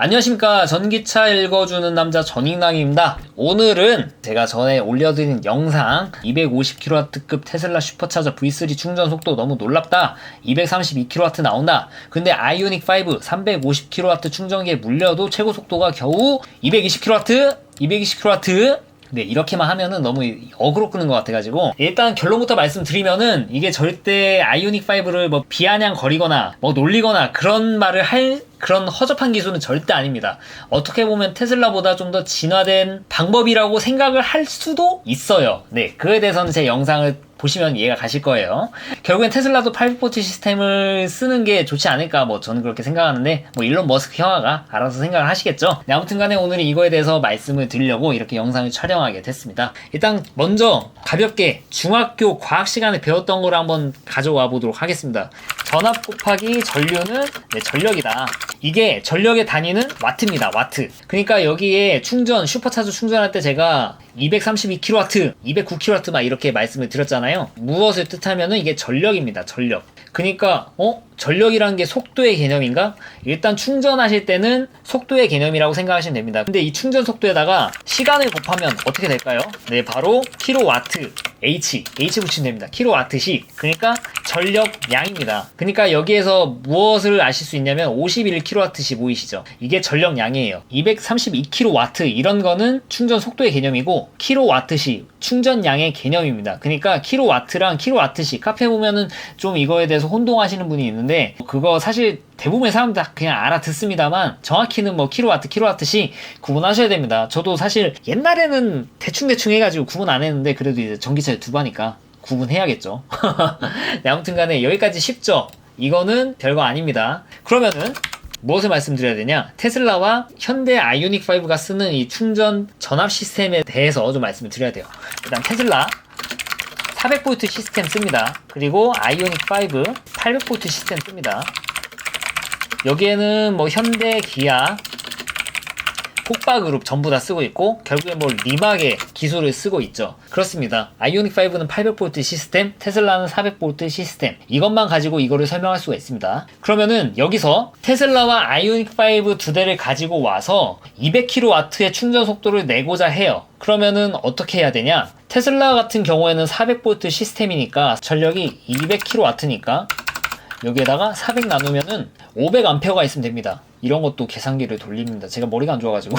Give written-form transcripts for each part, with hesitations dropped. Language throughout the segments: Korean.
안녕하십니까. 전기차 읽어주는 남자 전익남입니다. 오늘은 제가 전에 올려드린 영상 250kW급 테슬라 슈퍼차저 V3 충전 속도 너무 놀랍다, 232kW 나온다, 근데 아이오닉5 350kW 충전기에 물려도 최고 속도가 겨우 220kW. 네, 이렇게만 하면은 너무 어그로 끄는 것 같아가지고, 일단 결론부터 말씀드리면은, 이게 절대 아이오닉5를 뭐 비아냥거리거나 뭐 놀리거나 그런 말을 할 그런 허접한 기술은 절대 아닙니다. 어떻게 보면 테슬라보다 좀 더 진화된 방법이라고 생각을 할 수도 있어요. 네, 그에 대해서는 제 영상을 보시면 이해가 가실 거예요. 결국엔 테슬라도 800V 시스템을 쓰는 게 좋지 않을까, 뭐 저는 그렇게 생각하는데, 뭐 일론 머스크 형아가 알아서 생각을 하시겠죠. 네, 아무튼 간에 오늘은 이거에 대해서 말씀을 드리려고 이렇게 영상을 촬영하게 됐습니다. 일단 먼저 가볍게 중학교 과학 시간에 배웠던 걸 한번 가져와 보도록 하겠습니다. 전압 곱하기 전류는 전력이다. 이게 전력의 단위는 와트입니다. 와트. 그러니까 여기에 슈퍼차저 충전할 때 제가 232kW, 209kW 막 이렇게 말씀을 드렸잖아요. 무엇을 뜻하면은 이게 전력입니다. 전력. 그러니까 전력이라는 게 속도의 개념인가? 일단 충전하실 때는 속도의 개념이라고 생각하시면 됩니다. 근데 이 충전 속도에다가 시간을 곱하면 어떻게 될까요? 네, 바로 킬로와트 H 붙이면 됩니다. 킬로와트시. 그러니까 전력량입니다. 그러니까 여기에서 무엇을 아실 수 있냐면 51kW시 보이시죠? 이게 전력량이에요. 232kW 이런 거는 충전 속도의 개념이고, 킬로와트시 충전량의 개념입니다. 그러니까 킬로와트랑 킬로와트시, 카페 보면은 좀 이거에 대해서 혼동하시는 분이 있는데, 그거 사실 대부분의 사람들 다 그냥 알아듣습니다만, 정확히는 뭐 킬로와트시 구분하셔야 됩니다. 저도 사실 옛날에는 대충 해가지고 구분 안 했는데, 그래도 이제 전기차에 두바니까 구분해야겠죠. 네, 아무튼 간에 여기까지 쉽죠? 이거는 별거 아닙니다. 그러면은 무엇을 말씀드려야 되냐? 테슬라와 현대 아이오닉5가 쓰는 이 충전 전압 시스템에 대해서 좀 말씀을 드려야 돼요. 일단 테슬라 400V 시스템 씁니다. 그리고 아이오닉5 800V 시스템 씁니다. 여기에는 뭐 현대, 기아, 폭바그룹 전부 다 쓰고 있고, 결국에 뭐 리막의 기술을 쓰고 있죠. 그렇습니다. 아이오닉5는 800V 시스템, 테슬라는 400V 시스템. 이것만 가지고 이거를 설명할 수가 있습니다. 그러면은 여기서 테슬라와 아이오닉5 두 대를 가지고 와서 200kW의 충전 속도를 내고자 해요. 그러면은 어떻게 해야 되냐? 테슬라 같은 경우에는 400V 시스템이니까 전력이 200kW니까 여기에다가 400 나누면은 500A가 있으면 됩니다. 이런 것도 계산기를 돌립니다. 제가 머리가 안 좋아가지고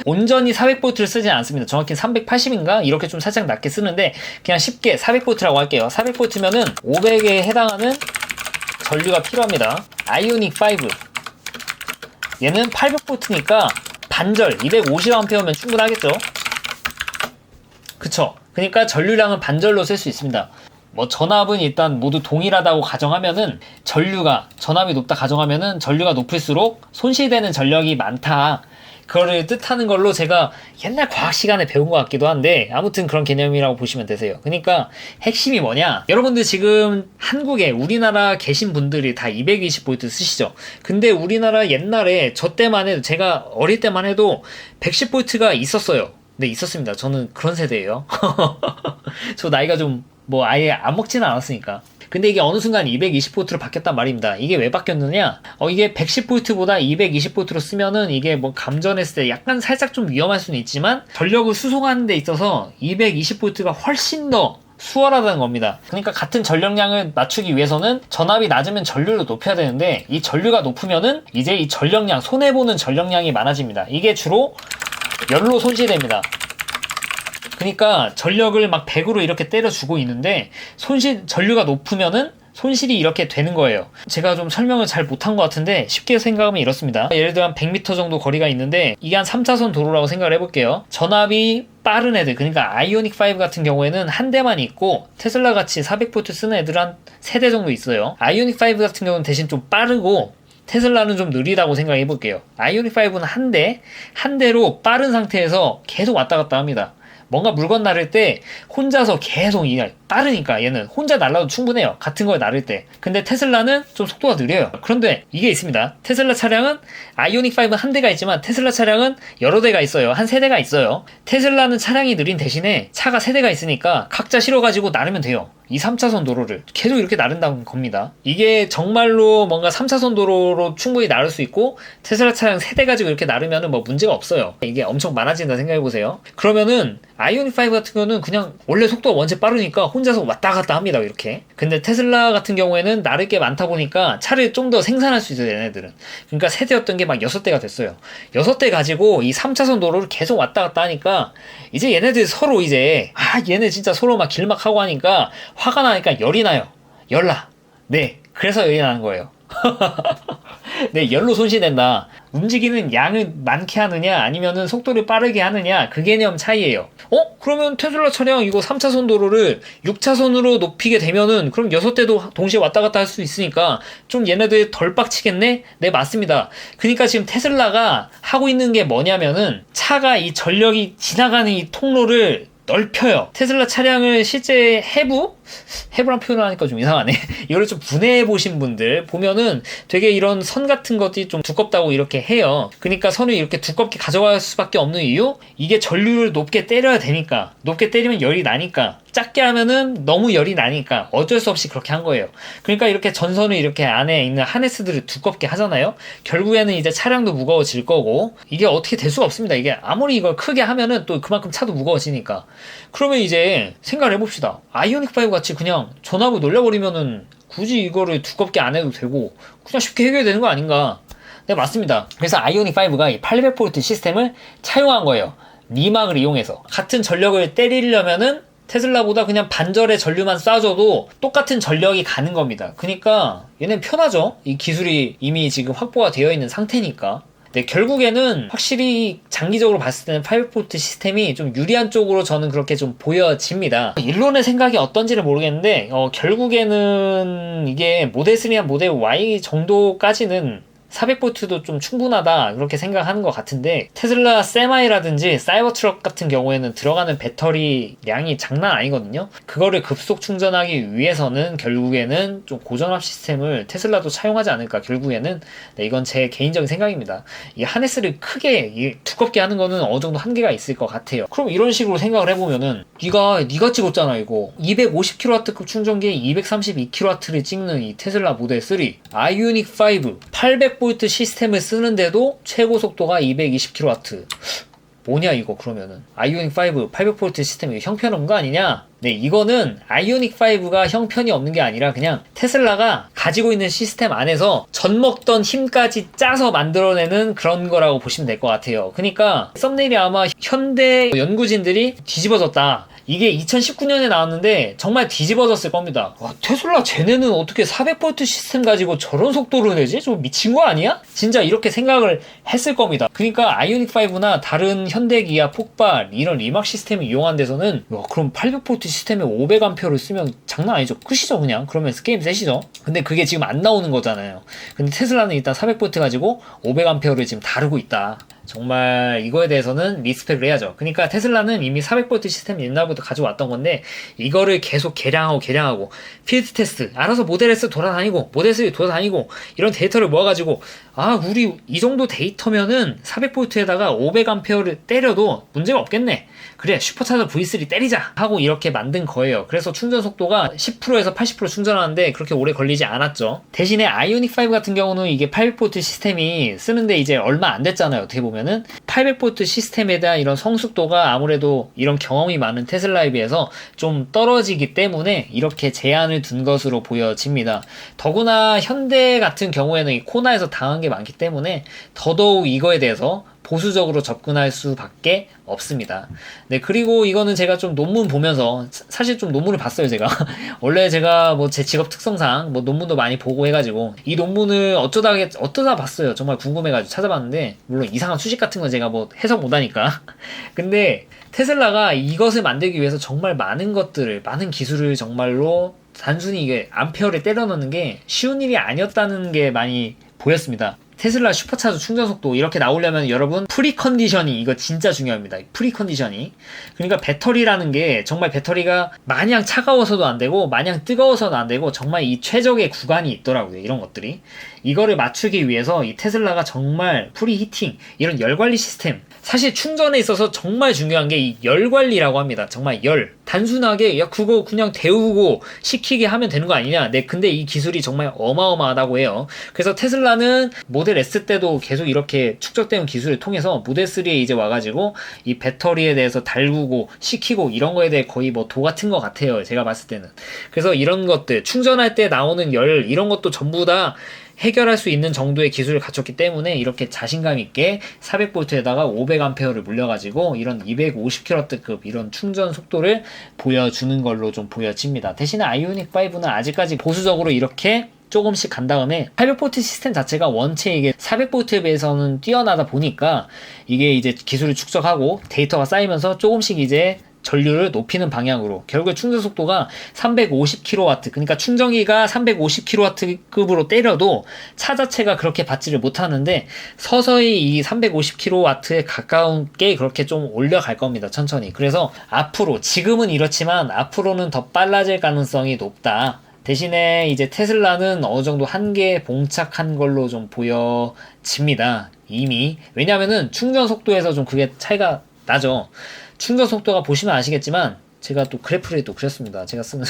온전히 400V를 쓰지 않습니다. 정확히 380인가? 이렇게 좀 살짝 낮게 쓰는데, 그냥 쉽게 400V라고 할게요. 400V면은 500에 해당하는 전류가 필요합니다. 아이오닉5 얘는 800V니까 반절 250A면 충분하겠죠? 그쵸? 그러니까 전류량은 반절로 쓸 수 있습니다. 뭐 전압은 일단 모두 동일하다고 가정하면은, 전압이 높다 가정하면은 전류가 높을수록 손실되는 전력이 많다, 그거를 뜻하는 걸로 제가 옛날 과학 시간에 배운 것 같기도 한데, 아무튼 그런 개념이라고 보시면 되세요. 그러니까 핵심이 뭐냐? 여러분들 지금 한국에, 우리나라 계신 분들이 다 220V 쓰시죠? 근데 우리나라 옛날에 저 때만 해도, 제가 어릴 때만 해도 110V가 있었어요. 네, 있었습니다. 저는 그런 세대예요. 저 나이가 좀 뭐 아예 안 먹지는 않았으니까. 근데 이게 어느 순간 220V로 바뀌었단 말입니다. 이게 왜 바뀌었느냐? 이게 110V보다 220V로 쓰면은 이게 뭐 감전했을 때 약간 살짝 좀 위험할 수는 있지만, 전력을 수송하는 데 있어서 220V가 훨씬 더 수월하다는 겁니다. 그러니까 같은 전력량을 맞추기 위해서는 전압이 낮으면 전류를 높여야 되는데, 이 전류가 높으면은 이제 이 전력량, 손해보는 전력량이 많아집니다. 이게 주로 열로 손실됩니다. 그러니까 전력을 막 100으로 이렇게 때려주고 있는데, 전류가 높으면은 손실이 이렇게 되는 거예요. 제가 좀 설명을 잘 못한 것 같은데, 쉽게 생각하면 이렇습니다. 예를 들어 한 100m 정도 거리가 있는데, 이게 한 3차선 도로라고 생각을 해볼게요. 전압이 빠른 애들, 그러니까 아이오닉5 같은 경우에는 한 대만 있고, 테슬라 같이 400V 쓰는 애들 한 3대 정도 있어요. 아이오닉5 같은 경우는 대신 좀 빠르고, 테슬라는 좀 느리다고 생각해 볼게요. 아이오닉5는 한 대로 빠른 상태에서 계속 왔다 갔다 합니다. 뭔가 물건 나를 때 혼자서 계속 빠르니까 얘는 혼자 날라도 충분해요. 같은 걸 나를 때. 근데 테슬라는 좀 속도가 느려요. 그런데 이게 있습니다. 테슬라 차량은 아이오닉 5 한 대가 있지만 테슬라 차량은 여러 대가 있어요. 한 세 대가 있어요. 테슬라는 차량이 느린 대신에 차가 세 대가 있으니까 각자 실어가지고 나르면 돼요. 이 3차선 도로를 계속 이렇게 나른다는 겁니다. 이게 정말로 뭔가 3차선 도로로 충분히 나를 수 있고 테슬라 차량 세대 가지고 이렇게 나르면은 뭐 문제가 없어요. 이게 엄청 많아진다 생각해보세요. 그러면은 아이오닉 5 같은 경우는 그냥 원래 속도가 원체 빠르니까 혼자서 왔다 갔다 합니다. 이렇게. 근데 테슬라 같은 경우에는 나를 게 많다 보니까 차를 좀 더 생산할 수 있어요. 얘네들은. 그러니까 세대였던 게 막 6대가 됐어요. 6대 가지고 이 3차선 도로를 계속 왔다 갔다 하니까 이제 얘네들 서로 이제 얘네 진짜 서로 막 길막하고 하니까 화가 나니까 열이 나요. 열나. 네. 그래서 열이 나는 거예요. 네, 열로 손실된다. 움직이는 양을 많게 하느냐 아니면은 속도를 빠르게 하느냐 그 개념 차이예요. 그러면 테슬라 차량 이거 3차선 도로를 6차선으로 높이게 되면은 그럼 6대도 동시에 왔다 갔다 할 수 있으니까 좀 얘네들 덜 빡치겠네? 네, 맞습니다. 그러니까 지금 테슬라가 하고 있는 게 뭐냐면은 차가 이 전력이 지나가는 이 통로를 넓혀요. 테슬라 차량을 실제 해부란 표현을 하니까 좀 이상하네. 이거를 좀 분해해 보신 분들 보면은 되게 이런 선 같은 것들이 좀 두껍다고 이렇게 해요. 그러니까 선을 이렇게 두껍게 가져갈 수밖에 없는 이유? 이게 전류를 높게 때려야 되니까. 높게 때리면 열이 나니까. 작게 하면은 너무 열이 나니까 어쩔 수 없이 그렇게 한 거예요. 그러니까 이렇게 전선을 이렇게 안에 있는 하네스들을 두껍게 하잖아요. 결국에는 이제 차량도 무거워질 거고 이게 어떻게 될 수가 없습니다. 이게 아무리 이걸 크게 하면은 또 그만큼 차도 무거워지니까. 그러면 이제 생각을 해봅시다. 아이오닉 5 같이 그냥 전압을 놀려버리면은 굳이 이거를 두껍게 안 해도 되고 그냥 쉽게 해결되는 거 아닌가. 네, 맞습니다. 그래서 아이오닉 5가 이 800V 시스템을 차용한 거예요. 니막을 이용해서 같은 전력을 때리려면은 테슬라보다 그냥 반절의 전류만 쏴줘도 똑같은 전력이 가는 겁니다. 그러니까 얘는 편하죠. 이 기술이 이미 지금 확보가 되어 있는 상태니까. 네, 결국에는 확실히 장기적으로 봤을 때는 800V 시스템이 좀 유리한 쪽으로 저는 그렇게 좀 보여집니다. 일론의 생각이 어떤지를 모르겠는데 결국에는 이게 모델 3나 모델 Y 정도까지는 400V도 좀 충분하다 그렇게 생각하는 것 같은데 테슬라 세마이라든지 사이버트럭 같은 경우에는 들어가는 배터리 양이 장난 아니거든요. 그거를 급속 충전하기 위해서는 결국에는 좀 고전압 시스템을 테슬라도 차용하지 않을까. 결국에는 네, 이건 제 개인적인 생각입니다. 이 하네스를 크게 두껍게 하는 거는 어느 정도 한계가 있을 것 같아요. 그럼 이런 식으로 생각을 해보면은 네가 찍었잖아. 이거 250kW급 충전기에 232kW를 찍는 이 테슬라 모델 3 아이오닉 5 800V 시스템을 쓰는데도 최고 속도가 220kW. 뭐냐 이거. 그러면은 아이오닉 5 800V 시스템이 형편없는 거 아니냐? 네, 이거는 아이오닉 5가 형편이 없는 게 아니라 그냥 테슬라가 가지고 있는 시스템 안에서 젖먹던 힘까지 짜서 만들어내는 그런 거라고 보시면 될 것 같아요. 그러니까 썸네일이 아마 현대 연구진들이 뒤집어졌다. 이게 2019년에 나왔는데 정말 뒤집어졌을 겁니다. 와, 테슬라 쟤네는 어떻게 400V 시스템 가지고 저런 속도로 내지? 좀 미친 거 아니야? 진짜 이렇게 생각을 했을 겁니다. 그러니까 아이오닉 5나 다른 현대 기아 폭발 이런 리막 시스템을 이용한 데서는 그럼 800V 시스템에 500A를 쓰면 장난 아니죠. 끝이죠 그냥. 그러면 게임 셋이죠. 근데 그게 지금 안 나오는 거잖아요. 근데 테슬라는 일단 400V 가지고 500A를 지금 다루고 있다. 정말 이거에 대해서는 리스펙을 해야죠. 그러니까 테슬라는 이미 400V 시스템 옛날부터 가져왔던 건데 이거를 계속 개량하고 필드 테스트 알아서 모델 S 돌아다니고 모델 3 돌아다니고 이런 데이터를 모아가지고 우리 이 정도 데이터면은 400V에다가 500A를 때려도 문제가 없겠네. 그래 슈퍼차저 V3 때리자 하고 이렇게 만든 거예요. 그래서 충전 속도가 10%에서 80% 충전하는데 그렇게 오래 걸리지 않았죠. 대신에 아이오닉 5 같은 경우는 이게 800V 시스템이 쓰는데 이제 얼마 안 됐잖아요. 어떻게 보면은 800V 시스템에 대한 이런 성숙도가 아무래도 이런 경험이 많은 테슬라에 비해서 좀 떨어지기 때문에 이렇게 제한을 둔 것으로 보여집니다. 더구나 현대 같은 경우에는 이 코나에서 당한 게 많기 때문에 더더욱 이거에 대해서 보수적으로 접근할 수밖에 없습니다. 네, 그리고 이거는 제가 좀 논문 보면서 사실 좀 논문을 봤어요. 제가 원래 제가 뭐 제 직업 특성상 뭐 논문도 많이 보고 해가지고 이 논문을 어쩌다 봤어요. 정말 궁금해가지고 찾아봤는데 물론 이상한 수식 같은 건 제가 뭐 해석 못하니까 근데 테슬라가 이것을 만들기 위해서 정말 많은 기술을 정말로 단순히 이게 암페어를 때려 넣는 게 쉬운 일이 아니었다는 게 많이 보였습니다. 테슬라 슈퍼차저 충전 속도 이렇게 나오려면 여러분 프리컨디셔닝 이거 진짜 중요합니다. 프리컨디셔닝. 그러니까 배터리라는 게 정말 배터리가 마냥 차가워서도 안 되고 마냥 뜨거워서도 안 되고 정말 이 최적의 구간이 있더라고요. 이런 것들이. 이거를 맞추기 위해서 이 테슬라가 정말 프리히팅 이런 열 관리 시스템, 사실 충전에 있어서 정말 중요한 게 이 열 관리라고 합니다. 정말 열. 단순하게 야 그거 그냥 데우고 식히게 하면 되는 거 아니냐. 네, 근데 이 기술이 정말 어마어마하다고 해요. 그래서 테슬라는 모델 S 때도 계속 이렇게 축적된 기술을 통해서 모델 3에 이제 와가지고 이 배터리에 대해서 달구고 식히고 이런 거에 대해 거의 뭐 도 같은 것 같아요. 제가 봤을 때는. 그래서 이런 것들 충전할 때 나오는 열 이런 것도 전부 다 해결할 수 있는 정도의 기술을 갖췄기 때문에 이렇게 자신감 있게 400V에다가 500A를 물려가지고 이런 250kW급 이런 충전 속도를 보여주는 걸로 좀 보여집니다. 대신에 아이오닉 5는 아직까지 보수적으로 이렇게 조금씩 간 다음에 800V 시스템 자체가 원체 이게 400V에 비해서는 뛰어나다 보니까 이게 이제 기술을 축적하고 데이터가 쌓이면서 조금씩 이제 전류를 높이는 방향으로 결국에 충전 속도가 350kW 그러니까 충전기가 350kW급으로 때려도 차 자체가 그렇게 받지를 못하는데 서서히 이 350kW에 가까운 게 그렇게 좀 올려갈 겁니다. 천천히. 그래서 앞으로 지금은 이렇지만 앞으로는 더 빨라질 가능성이 높다. 대신에 이제 테슬라는 어느 정도 한계에 봉착한 걸로 좀 보여집니다. 이미. 왜냐면은 충전 속도에서 좀 그게 차이가 나죠. 충전 속도가 보시면 아시겠지만 제가 또 그래프를 또 그렸습니다. 제가 쓰는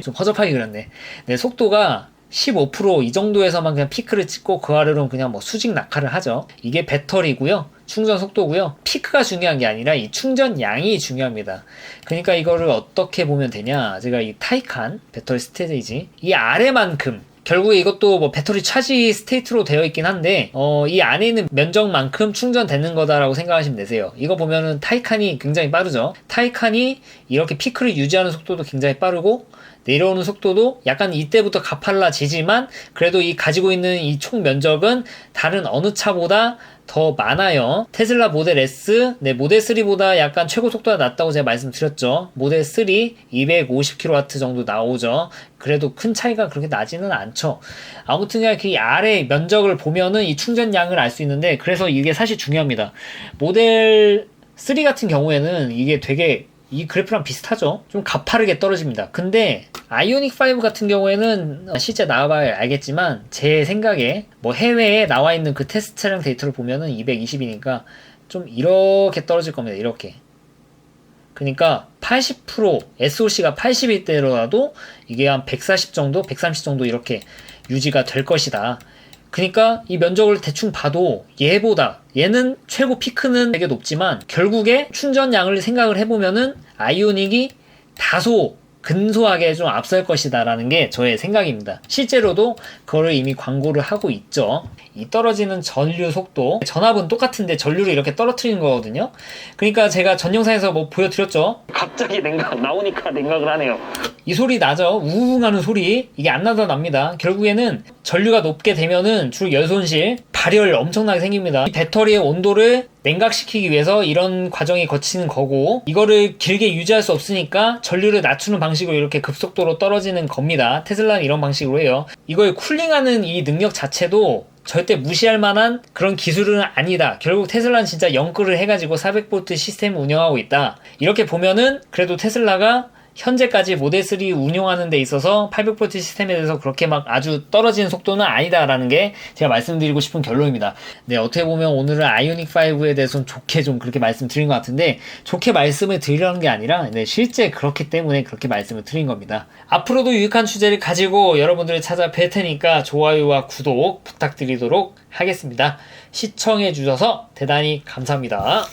좀 허접하게 그렸네. 네, 속도가 15% 이 정도에서만 그냥 피크를 찍고 그 아래로는 그냥 뭐 수직 낙하를 하죠. 이게 배터리고요. 충전 속도고요. 피크가 중요한 게 아니라 이 충전 양이 중요합니다. 그러니까 이거를 어떻게 보면 되냐. 제가 이 타이칸 배터리 스테이지 이 아래만큼 결국에 이것도 뭐 배터리 차지 스테이트로 되어 있긴 한데 이 안에 있는 면적만큼 충전되는 거다라고 생각하시면 되세요. 이거 보면은 타이칸이 굉장히 빠르죠. 타이칸이 이렇게 피크를 유지하는 속도도 굉장히 빠르고 내려오는 속도도 약간 이때부터 가팔라지지만 그래도 이 가지고 있는 이 총 면적은 다른 어느 차보다 더 많아요. 테슬라 모델 S, 네, 모델 3보다 약간 최고 속도가 낮다고 제가 말씀드렸죠. 모델 3 250kW 정도 나오죠. 그래도 큰 차이가 그렇게 나지는 않죠. 아무튼 그 아래 면적을 보면은 이 충전량을 알 수 있는데 그래서 이게 사실 중요합니다. 모델 3 같은 경우에는 이게 되게 이 그래프랑 비슷하죠. 좀 가파르게 떨어집니다. 근데 아이오닉 5 같은 경우에는 실제 나와봐야 알겠지만 제 생각에 뭐 해외에 나와 있는 그 테스트 차량 데이터를 보면은 220이니까 좀 이렇게 떨어질 겁니다. 이렇게. 그러니까 80% SOC가 80일 때라도 이게 한 140 정도, 130 정도 이렇게 유지가 될 것이다. 그러니까 이 면적을 대충 봐도 얘는 최고 피크는 되게 높지만 결국에 충전량을 생각을 해보면은 아이오닉이 다소 근소하게 좀 앞설 것이다 라는 게 저의 생각입니다. 실제로도 그거를 이미 광고를 하고 있죠. 이 떨어지는 전류 속도, 전압은 똑같은데 전류를 이렇게 떨어뜨리는 거거든요. 그러니까 제가 전 영상에서 뭐 보여드렸죠. 갑자기 나오니까 냉각을 하네요. 이 소리 나죠? 우웅 하는 소리. 이게 안 나다 납니다. 결국에는 전류가 높게 되면은 주로 열 손실, 발열 엄청나게 생깁니다. 이 배터리의 온도를 냉각시키기 위해서 이런 과정이 거치는 거고 이거를 길게 유지할 수 없으니까 전류를 낮추는 방식으로 이렇게 급속도로 떨어지는 겁니다. 테슬라는 이런 방식으로 해요. 이걸 쿨링하는 이 능력 자체도 절대 무시할 만한 그런 기술은 아니다. 결국 테슬라는 진짜 연끌을 해가지고 400V 시스템을 운영하고 있다. 이렇게 보면은 그래도 테슬라가 현재까지 모델 3 운용하는 데 있어서 800V 시스템에 대해서 그렇게 막 아주 떨어지는 속도는 아니다라는 게 제가 말씀드리고 싶은 결론입니다. 네, 어떻게 보면 오늘은 아이오닉 5에 대해서는 좋게 좀 그렇게 말씀드린 것 같은데 좋게 말씀을 드리려는 게 아니라 실제 그렇기 때문에 그렇게 말씀을 드린 겁니다. 앞으로도 유익한 주제를 가지고 여러분들을 찾아뵐 테니까 좋아요와 구독 부탁드리도록 하겠습니다. 시청해 주셔서 대단히 감사합니다.